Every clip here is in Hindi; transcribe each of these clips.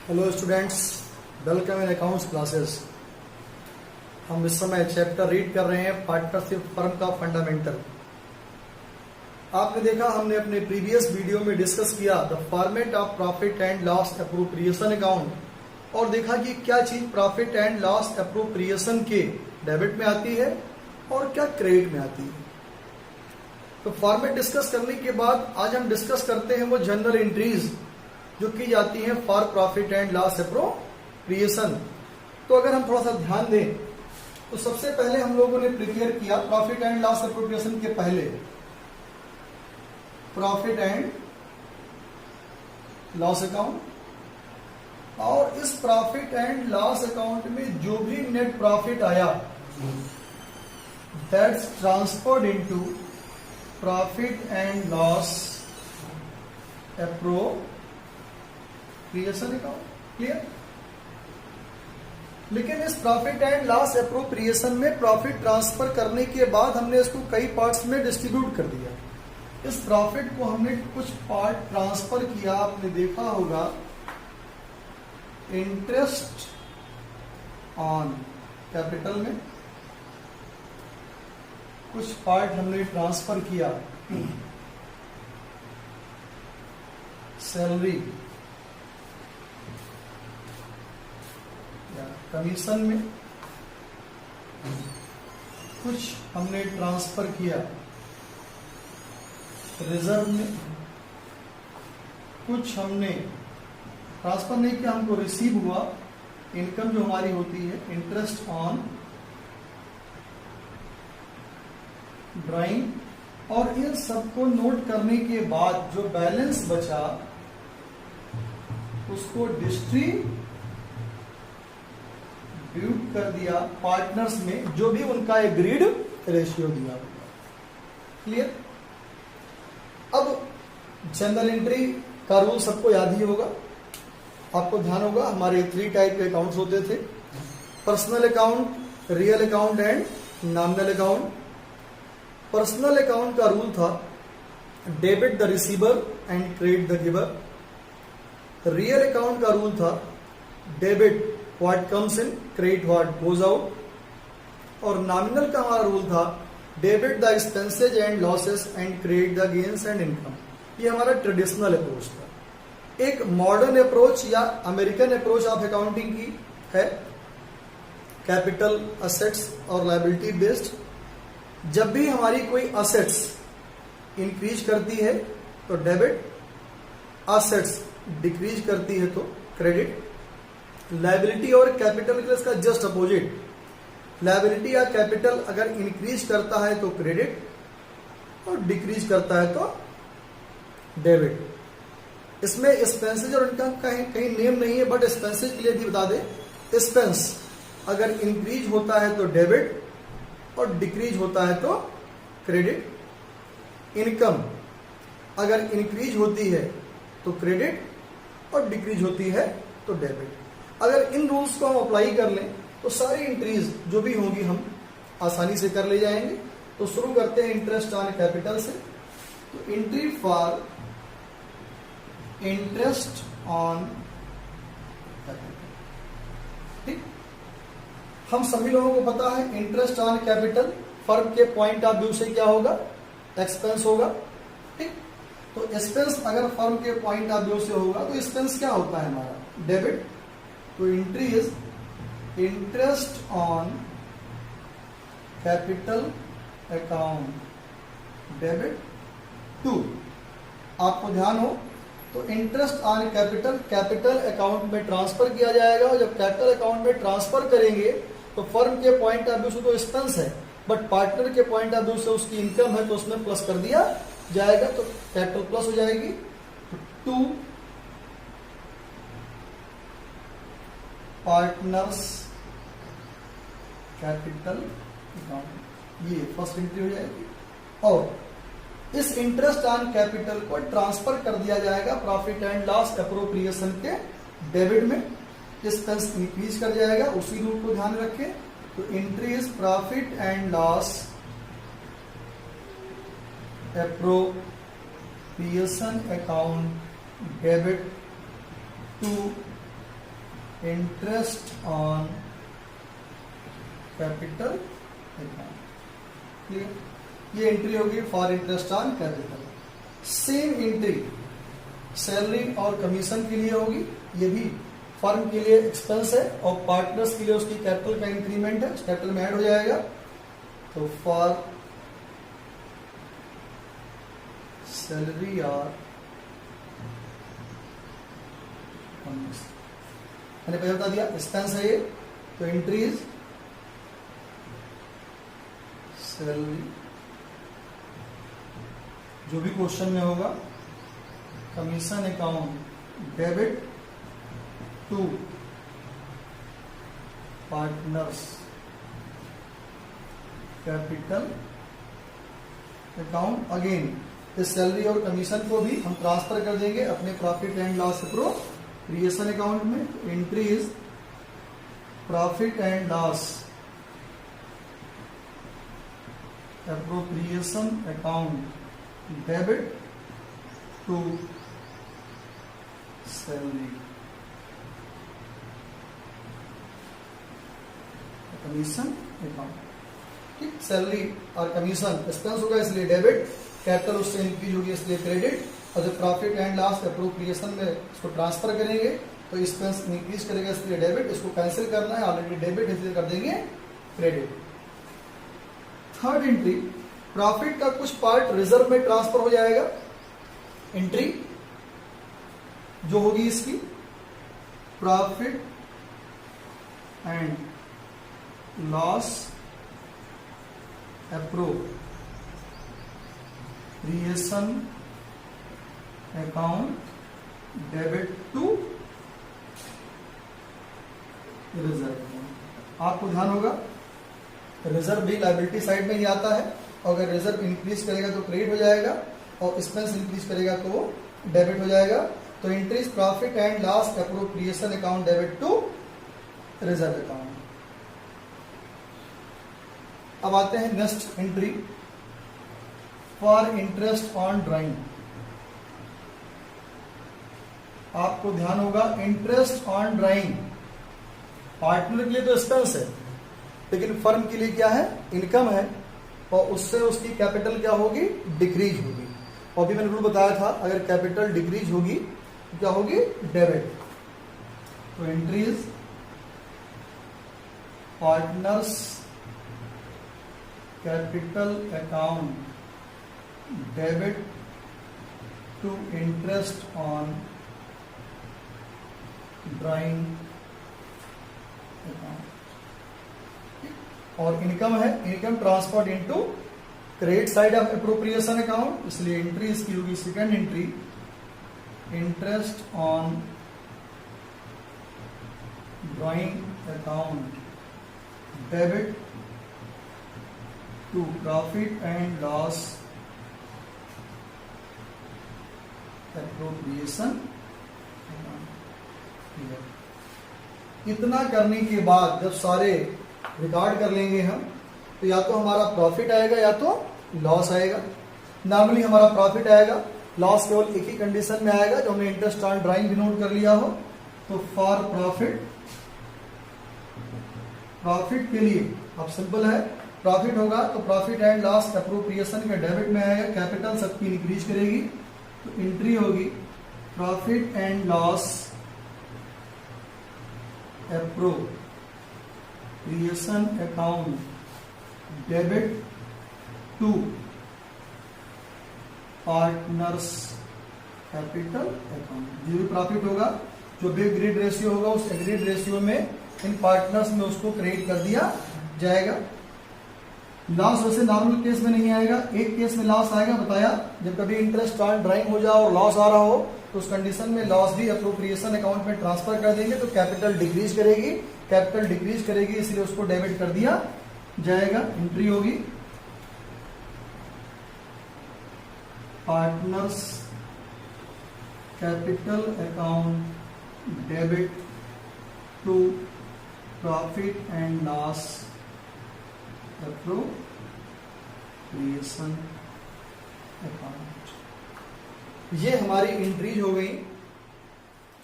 Hello students, welcome in accounts classes. हम इस समय चैप्टर रीड कर रहे हैं पार्टनरशिप फर्म का फंडामेंटल। आपने देखा, हमने अपने प्रीवियस वीडियो में डिस्कस किया the format of profit and loss appropriation account और देखा कि क्या चीज प्रॉफिट एंड लॉस एप्रोप्रिएशन के डेबिट में आती है और क्या क्रेडिट में आती है। तो फॉर्मेट डिस्कस करने के बाद आज हम डिस्कस करते हैं वो जनरल एंट्रीज जो की जाती है for profit and loss appropriation. तो अगर हम थोड़ा सा ध्यान दें तो सबसे पहले हम लोगों ने प्रिपेयर किया प्रॉफिट एंड लॉस एप्रोप्रिएशन के पहले प्रॉफिट एंड लॉस अकाउंट, और इस प्रॉफिट एंड लॉस अकाउंट में जो भी नेट प्रॉफिट आया that's transferred into profit and loss appropriation account. Clear? लेकिन इस प्रॉफिट एंड लॉस एप्रोप्रिएशन में प्रॉफिट ट्रांसफर करने के बाद हमने इसको कई पार्ट्स में डिस्ट्रीब्यूट कर दिया। इस प्रॉफिट को हमने कुछ पार्ट ट्रांसफर किया, आपने देखा होगा इंटरेस्ट ऑन कैपिटल में कुछ पार्ट हमने ट्रांसफर किया सैलरी या कमीशन में, कुछ हमने ट्रांसफर किया रिजर्व में, कुछ हमने ट्रांसफर नहीं किया, हमको रिसीव हुआ इनकम जो हमारी होती है इंटरेस्ट ऑन ड्राइंग, और इन सबको नोट करने के बाद जो बैलेंस बचा उसको डिस्ट्रीब्यूट कर दिया पार्टनर्स में जो भी उनका एग्रीड रेशियो दिया। क्लियर? अब जनरल एंट्री का रूल सबको याद ही होगा, आपको ध्यान होगा हमारे 3 टाइप के अकाउंट्स होते थे, personal account, real account and nominal account. Personal account का रूल था debit the receiver and credit the giver. Real account का रूल था debit what comes in, credit what goes out. और नॉमिनल का हमारा रूल था debit the expenses and losses and credit the gains and income. ये हमारा ट्रेडिशनल अप्रोच था। एक मॉडर्न अप्रोच या अमेरिकन अप्रोच ऑफ अकाउंटिंग की है कैपिटल, असेट्स और लायबिलिटी बेस्ड। जब भी हमारी कोई असेट्स इंक्रीज करती है तो डेबिट, असेट्स डिक्रीज करती है तो क्रेडिट। लायबिलिटी और कैपिटल के इसका जस्ट अपोजिट, लायबिलिटी या कैपिटल अगर इंक्रीज करता है तो क्रेडिट और डिक्रीज करता है तो डेबिट। इसमें एक्सपेंसेज और इनकम कहीं नेम नहीं है, बट एक्सपेंसेज के लिए भी बता दें, एक्सपेंस अगर इंक्रीज होता है तो डेबिट और डिक्रीज होता है तो क्रेडिट। इनकम अगर इंक्रीज होती है तो क्रेडिट और डिक्रीज होती है तो डेबिट। अगर इन रूल्स को हम अप्लाई कर लें तो सारी एंट्रीज जो भी होंगी हम आसानी से कर ले जाएंगे। तो शुरू करते हैं इंटरेस्ट ऑन कैपिटल से। तो entry for interest on capital, ठीक। हम सभी लोगों को पता है इंटरेस्ट ऑन कैपिटल फर्म के पॉइंट ऑफ व्यू से क्या होगा, एक्सपेंस होगा, ठीक। तो एक्सपेंस अगर फर्म के पॉइंट ऑफ व्यू से होगा तो एक्सपेंस क्या होता है हमारा, डेबिट। तो entry is interest on capital account debit to. आपको ध्यान हो तो interest on capital capital account में ट्रांसफर किया जाएगा, और जब कैपिटल अकाउंट में ट्रांसफर करेंगे तो फर्म के पॉइंट ऑफ व्यू से तो एक्सपेंस है, बट पार्टनर के पॉइंट ऑफ व्यू से उसकी इनकम है तो उसमें प्लस कर दिया जाएगा, तो कैपिटल प्लस हो जाएगी। टू पार्टनर्स कैपिटल अकाउंट, ये फर्स्ट एंट्री हो जाएगी। और इस इंटरेस्ट ऑन कैपिटल को ट्रांसफर कर दिया जाएगा प्रॉफिट एंड लॉस एप्रोप्रिएशन के डेबिट में, एक्सपेंस इंक्रीज कर जाएगा। उसी रूल को ध्यान रखें। तो entry is profit and loss appropriation account debit to interest on capital account. Clear? ये एंट्री होगी for interest on capital. Same entry salary और कमीशन के लिए होगी, ये भी फर्म के लिए एक्सपेंस है और पार्टनर्स के लिए उसकी कैपिटल का इंक्रीमेंट है, कैपिटल में ऐड हो जाएगा। तो फॉर सैलरी और मैंने पहले बता दिया एक्सपेंस है ये, तो एंट्रीज सैलरी, जो भी क्वेश्चन में होगा, commission account debit to partners capital account. Again इस सैलरी और कमीशन को भी हम ट्रांसफर कर देंगे अपने profit and loss appropriation account में। Entries profit and loss appropriation account debit to salary commission account. ठीक, सैलरी और कमीशन एक्सपेंस होगा इसलिए डेबिट, कैपिटल उससे इंक्रीज होगी इसलिए क्रेडिट, और जब प्रॉफिट एंड लॉस अप्रोप्रिएशन में इसको ट्रांसफर करेंगे तो एक्सपेंस इंक्रीज करेगा इसलिए डेबिट, इसको कैंसिल करना है, ऑलरेडी डेबिट इसलिए कर देंगे क्रेडिट। थर्ड एंट्री, प्रॉफिट का कुछ पार्ट रिजर्व में ट्रांसफर हो जाएगा। एंट्री जो होगी इसकी profit and loss appropriation account debit to reserve. आपको ध्यान होगा रिजर्व भी लायबिलिटी साइड में ही आता है, और अगर रिजर्व इंक्रीज करेगा तो क्रेडिट हो जाएगा और एक्सपेंस इंक्रीज करेगा तो वो डेबिट हो जाएगा। तो entries profit and loss appropriation account debit to reserve account. अब आते हैं next entry for interest on drawing. आपको ध्यान होगा इंटरेस्ट ऑन ड्राइंग पार्टनर के लिए तो एक्सपेंस है, लेकिन फर्म के लिए क्या है, इनकम है, और उससे उसकी कैपिटल क्या होगी, डिक्रीज होगी। और भी मैंने रूल बताया था अगर कैपिटल डिक्रीज होगी तो क्या होगी, डेबिट। तो entries partners capital account debit to interest on drawing account. और इनकम है, income transferred into credit side of appropriation account, इसलिए एंट्री इसकी होगी second entry, interest on drawing account debit to profit and loss appropriation account. इतना करने के बाद जब सारे रिकॉर्ड कर लेंगे हम, तो या तो हमारा प्रॉफिट आएगा या तो लॉस आएगा। नॉर्मली हमारा प्रॉफिट आएगा, लॉस केवल एक ही कंडीशन में आएगा जो हमने इंटरेस्ट ऑन ड्राइंग भी नोट कर लिया हो। तो फॉर प्रॉफिट के लिए अब सिंपल है, प्रॉफिट होगा तो प्रॉफिट एंड लॉस अप्रोप्रिएशन के डेबिट में आएगा, कैपिटल सबकी इंक्रीज करेगी, तो एंट्री होगी profit and loss appropriation account debit to partners capital account. जो भी प्रॉफिट होगा, जो भी एग्रीड रेशियो होगा, उस एग्रीड रेशियो में इन पार्टनर्स में उसको क्रेडिट कर दिया जाएगा। लॉस वैसे नॉर्मल केस में नहीं आएगा, एक केस में लॉस आएगा, बताया जब कभी इंटरेस्ट ऑन ड्राइंग हो जाए और लॉस आ रहा हो तो उस कंडीशन में लॉस भी अप्रोप्रिएशन अकाउंट में ट्रांसफर कर देंगे, तो कैपिटल डिक्रीज करेगी, कैपिटल डिक्रीज करेगी इसलिए उसको डेबिट कर दिया जाएगा। एंट्री होगी partners capital account debit to profit and loss appropriation account. ये हमारी एंट्रीज हो गई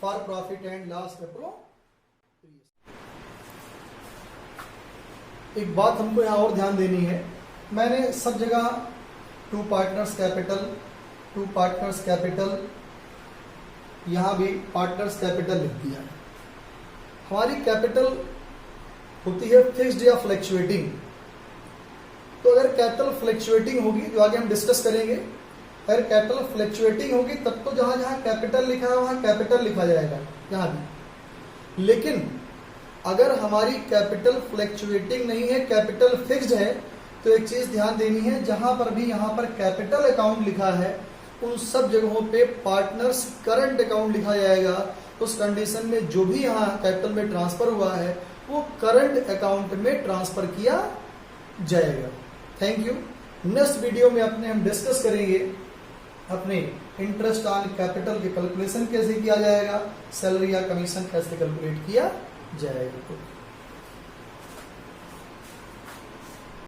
for profit and loss appropriation. एक बात हमको यहाँ और ध्यान देनी है, मैंने सब जगह टू पार्टनर्स कैपिटल, यहाँ भी पार्टनर्स कैपिटल लिख दिया है। हमारी कैपिटल होती है फिक्स्ड या फ्लक्चुएटिंग। तो अगर कैपिटल फ्लक्चुएटिंग होगी, जो आगे हम डिस्कस करेंगे, अगर कैपिटल फ्लक्चुएटिंग होगी तब तो जहां जहां कैपिटल लिखा है वहां कैपिटल लिखा जाएगा यहाँ भी। लेकिन अगर हमारी कैपिटल फ्लक्चुएटिंग नहीं है, कैपिटल फिक्स्ड है, तो एक चीज ध्यान देनी है, जहां पर भी यहाँ पर कैपिटल अकाउंट लिखा है उन सब जगहों पे पार्टनर्स करंट अकाउंट लिखा जाएगा। उस कंडीशन में जो भी यहाँ कैपिटल में ट्रांसफर हुआ है वो करंट अकाउंट में ट्रांसफर किया जाएगा। Thank you. नेक्स्ट वीडियो में हम डिस्कस करेंगे अपने इंटरेस्ट ऑन कैपिटल के कैलकुलेशन कैसे किया जाएगा, सैलरी या कमीशन कैसे कैलकुलेट किया जाएगा।